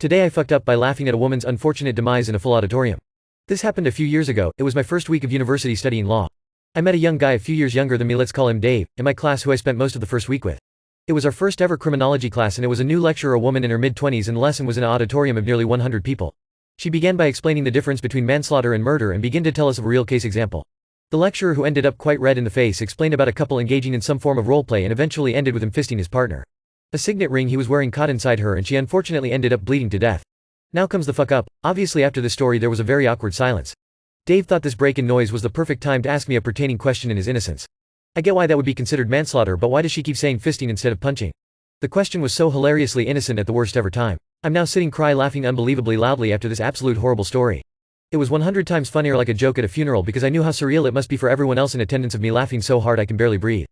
Today I fucked up by laughing at a woman's unfortunate demise in a full auditorium. This happened a few years ago. It was my first week of university studying law. I met a young guy a few years younger than me, let's call him Dave, in my class who I spent most of the first week with. It was our first ever criminology class and it was a new lecturer, a woman in her mid-20s, and the lesson was in an auditorium of nearly 100 people. She began by explaining the difference between manslaughter and murder and began to tell us of a real case example. The lecturer, who ended up quite red in the face, explained about a couple engaging in some form of roleplay and eventually ended with him fisting his partner. A signet ring he was wearing caught inside her and she unfortunately ended up bleeding to death. Now comes the fuck up. Obviously after this story there was a very awkward silence. Dave thought this break in noise was the perfect time to ask me a pertaining question in his innocence. I get why that would be considered manslaughter, but why does she keep saying fisting instead of punching? The question was so hilariously innocent at the worst ever time. I'm now sitting laughing unbelievably loudly after this absolute horrible story. It was 100 times funnier like a joke at a funeral because I knew how surreal it must be for everyone else in attendance of me laughing so hard I can barely breathe.